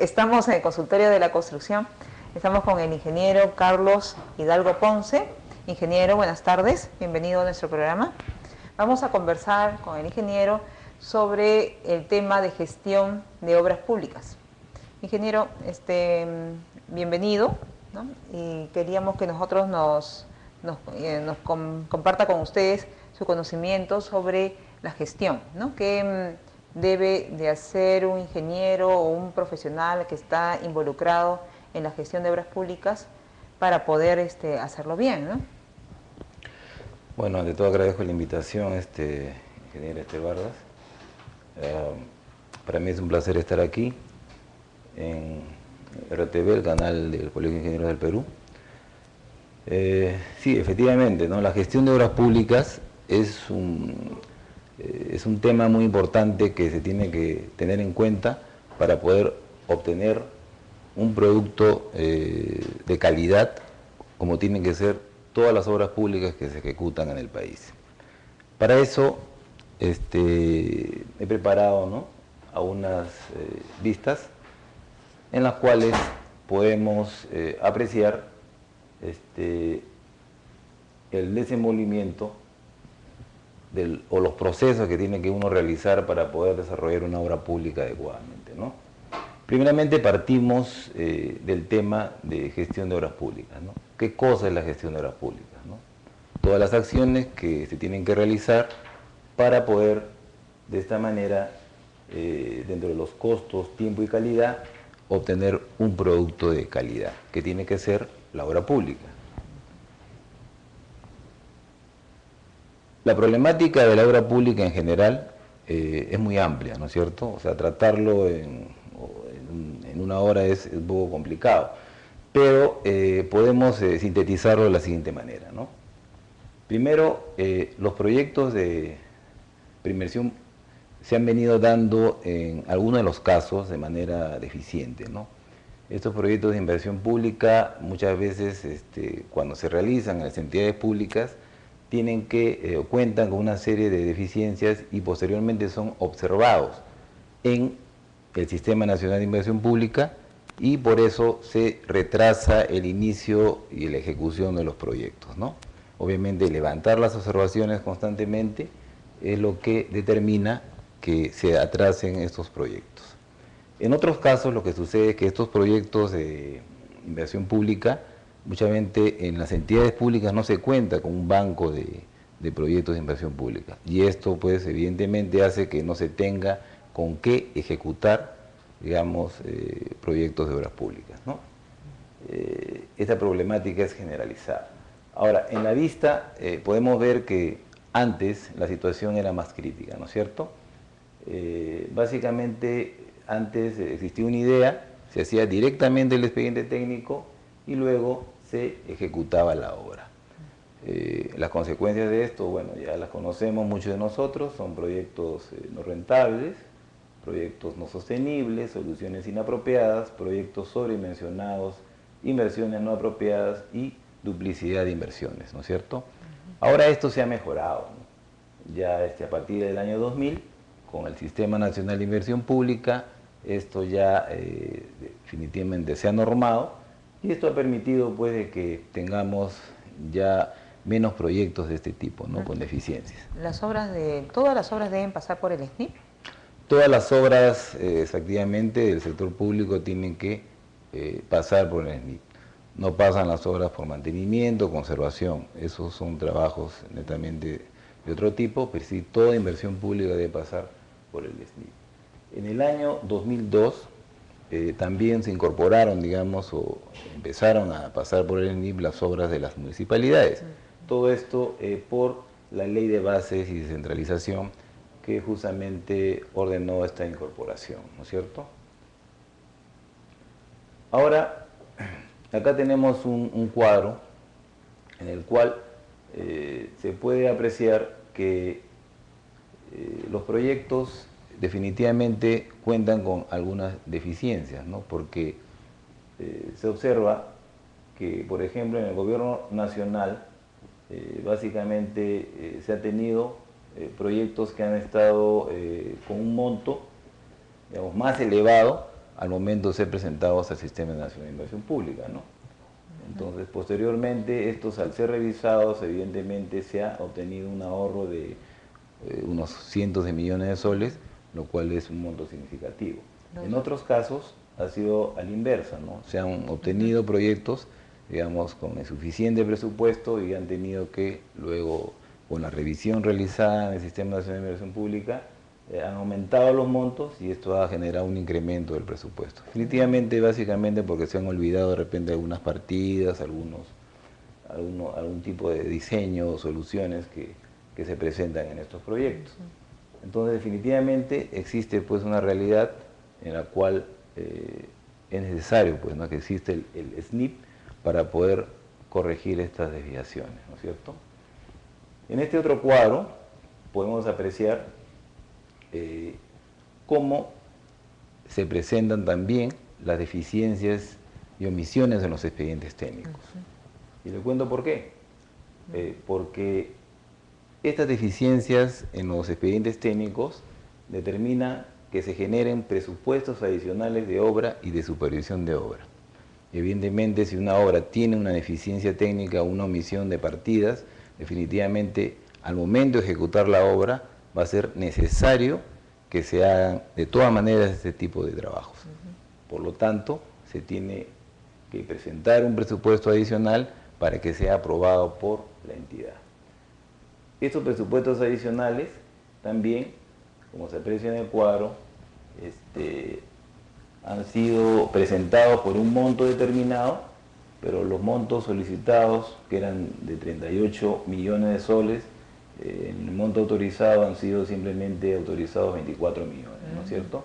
Estamos en el consultorio de la construcción. Estamos con el ingeniero Carlos Hidalgo Ponce. Ingeniero, buenas tardes. Bienvenido a nuestro programa. Vamos a conversar con el ingeniero sobre el tema de gestión de obras públicas. Ingeniero, bienvenido, ¿no? Y queríamos que nosotros nos comparta con ustedes su conocimiento sobre la gestión, ¿no? ¿Qué debe de hacer un ingeniero o un profesional que está involucrado en la gestión de obras públicas para poder hacerlo bien, ¿no? Bueno, ante todo agradezco la invitación, ingeniero Bardas. Para mí es un placer estar aquí en RTV, el canal del Colegio de Ingenieros del Perú. Sí, efectivamente, ¿no? La gestión de obras públicas es un tema muy importante que se tiene que tener en cuenta para poder obtener un producto de calidad, como tienen que ser todas las obras públicas que se ejecutan en el país. Para eso he preparado, ¿no?, algunas vistas en las cuales podemos apreciar el desenvolvimiento o los procesos que tiene que uno realizar para poder desarrollar una obra pública adecuadamente, ¿no? Primeramente partimos del tema de gestión de obras públicas, ¿no? ¿Qué cosa es la gestión de obras públicas, ¿no? Todas las acciones que se tienen que realizar para poder, de esta manera, dentro de los costos, tiempo y calidad, obtener un producto de calidad, que tiene que ser la obra pública. La problemática de la obra pública en general es muy amplia, ¿no es cierto? O sea, tratarlo en una hora es un poco complicado, pero podemos sintetizarlo de la siguiente manera, ¿no? Primero, los proyectos de preinversión se han venido dando en algunos de los casos de manera deficiente, ¿no? Estos proyectos de inversión pública muchas veces cuando se realizan en las entidades públicas tienen cuentan con una serie de deficiencias y posteriormente son observados en el Sistema Nacional de Inversión Pública y por eso se retrasa el inicio y la ejecución de los proyectos, ¿no? Obviamente levantar las observaciones constantemente es lo que determina que se atrasen estos proyectos. En otros casos lo que sucede es que estos proyectos de inversión pública, muchas veces en las entidades públicas no se cuenta con un banco de proyectos de inversión pública y esto pues evidentemente hace que no se tenga con qué ejecutar, digamos, proyectos de obras públicas, ¿no? Esta problemática es generalizada. Ahora, en la vista podemos ver que antes la situación era más crítica, ¿no es cierto? Básicamente antes existía una idea, se hacía directamente el expediente técnico y luego se ejecutaba la obra. Las consecuencias de esto, bueno, ya las conocemos muchos de nosotros, son proyectos no rentables, proyectos no sostenibles, soluciones inapropiadas, proyectos sobredimensionados, inversiones no apropiadas y duplicidad de inversiones, ¿no es cierto? Ahora esto se ha mejorado, ¿no? Ya a partir del año 2000, con el Sistema Nacional de Inversión Pública, esto ya definitivamente se ha normado y esto ha permitido pues de que tengamos ya menos proyectos de este tipo, ¿no?, con deficiencias. ¿Todas las obras deben pasar por el SNIP? Todas las obras, efectivamente, del sector público tienen que pasar por el SNIP. No pasan las obras por mantenimiento, conservación, esos son trabajos netamente de otro tipo, pero sí toda inversión pública debe pasar por el SNIP. En el año 2002 también se incorporaron, digamos, o empezaron a pasar por el SNIP las obras de las municipalidades. Todo esto por la Ley de Bases y Descentralización que justamente ordenó esta incorporación, ¿no es cierto? Ahora, acá tenemos un cuadro en el cual se puede apreciar que los proyectos definitivamente cuentan con algunas deficiencias, ¿no? Porque se observa que, por ejemplo, en el gobierno nacional básicamente se ha tenido proyectos que han estado con un monto, digamos, más elevado al momento de ser presentados al Sistema Nacional de Inversión Pública, ¿no? Entonces, posteriormente, estos al ser revisados, evidentemente se ha obtenido un ahorro de unos cientos de millones de soles, lo cual es un monto significativo. En otros casos ha sido a la inversa, ¿no? Se han obtenido proyectos, digamos, con insuficiente presupuesto y han tenido que luego, con la revisión realizada en el Sistema Nacional de Inversión Pública, han aumentado los montos y esto ha generado un incremento del presupuesto. Definitivamente, básicamente porque se han olvidado de repente algunas partidas, algún tipo de diseño o soluciones que se presentan en estos proyectos. Entonces, definitivamente existe pues una realidad en la cual es necesario pues, ¿no?, que existe el SNIP para poder corregir estas desviaciones, ¿no es cierto? En este otro cuadro podemos apreciar cómo se presentan también las deficiencias y omisiones en los expedientes técnicos. Y le cuento por qué. Porque estas deficiencias en los expedientes técnicos determinan que se generen presupuestos adicionales de obra y de supervisión de obra. Evidentemente, si una obra tiene una deficiencia técnica o una omisión de partidas, definitivamente al momento de ejecutar la obra va a ser necesario que se hagan de todas maneras este tipo de trabajos. Por lo tanto, se tiene que presentar un presupuesto adicional para que sea aprobado por la entidad. Estos presupuestos adicionales también, como se aprecia en el cuadro, han sido presentados por un monto determinado, pero los montos solicitados, que eran de 38 millones de soles, en el monto autorizado han sido simplemente autorizados 24 millones, ¿no es cierto?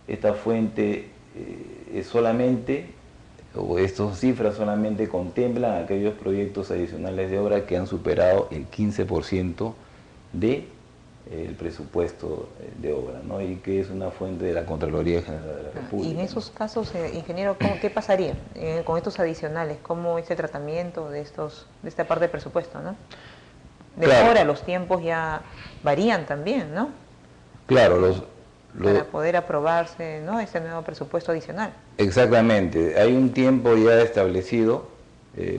Esta fuente es solamente, o estas cifras solamente contemplan aquellos proyectos adicionales de obra que han superado el 15% del presupuesto de obra, ¿no? Y que es una fuente de la Contraloría General de la República. Y en esos casos, ingeniero, ¿qué pasaría con estos adicionales? ¿Cómo este tratamiento de esta parte del presupuesto, ¿no? Demora, claro. Los tiempos ya varían también, ¿no? Claro, para poder aprobarse, ¿no?, ese nuevo presupuesto adicional. Exactamente, hay un tiempo ya establecido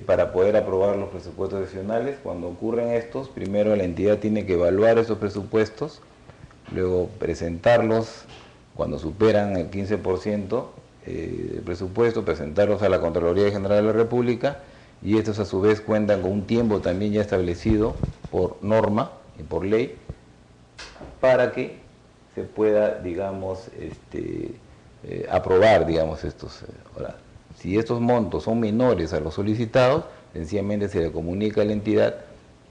para poder aprobar los presupuestos adicionales. Cuando ocurren estos, primero la entidad tiene que evaluar esos presupuestos, luego presentarlos cuando superan el 15% del presupuesto, presentarlos a la Contraloría General de la República, y estos a su vez cuentan con un tiempo también ya establecido por norma y por ley para que se pueda, digamos, aprobar, digamos, estos. Ahora, si estos montos son menores a los solicitados, sencillamente se le comunica a la entidad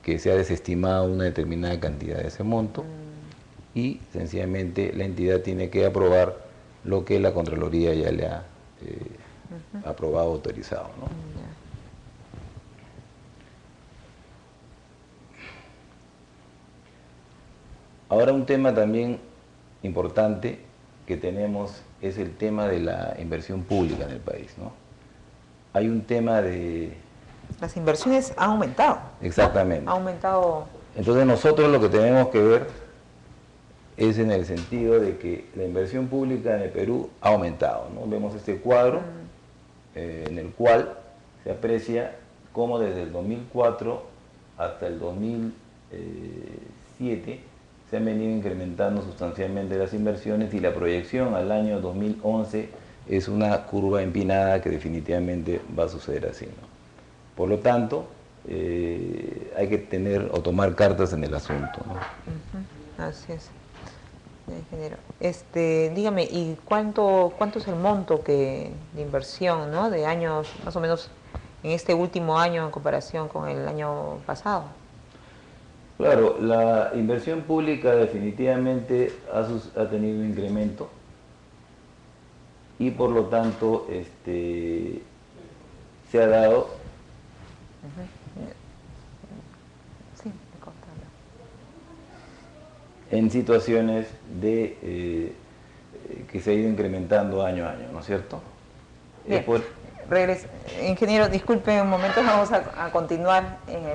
que se ha desestimado una determinada cantidad de ese monto y sencillamente la entidad tiene que aprobar lo que la Contraloría ya le ha aprobado, autorizado, ¿no? Ahora, un tema también importante que tenemos es el tema de la inversión pública en el país, ¿no? Hay un tema de... Las inversiones han aumentado. Exactamente. ¿No? Ha aumentado... Entonces nosotros lo que tenemos que ver es en el sentido de que la inversión pública en el Perú ha aumentado, ¿no? Vemos este cuadro en el cual se aprecia cómo desde el 2004 hasta el 2007 se han venido incrementando sustancialmente las inversiones, y la proyección al año 2011 es una curva empinada que definitivamente va a suceder así, ¿no? Por lo tanto, hay que tener o tomar cartas en el asunto, ¿no? Así es, ingeniero. Dígame, ¿y cuánto es el monto de inversión, ¿no?, de años, más o menos, en este último año en comparación con el año pasado? Claro, la inversión pública definitivamente ha tenido un incremento y por lo tanto se ha dado en situaciones de que se ha ido incrementando año a año, ¿no es cierto? Bien, ingeniero, disculpe un momento, vamos a continuar en el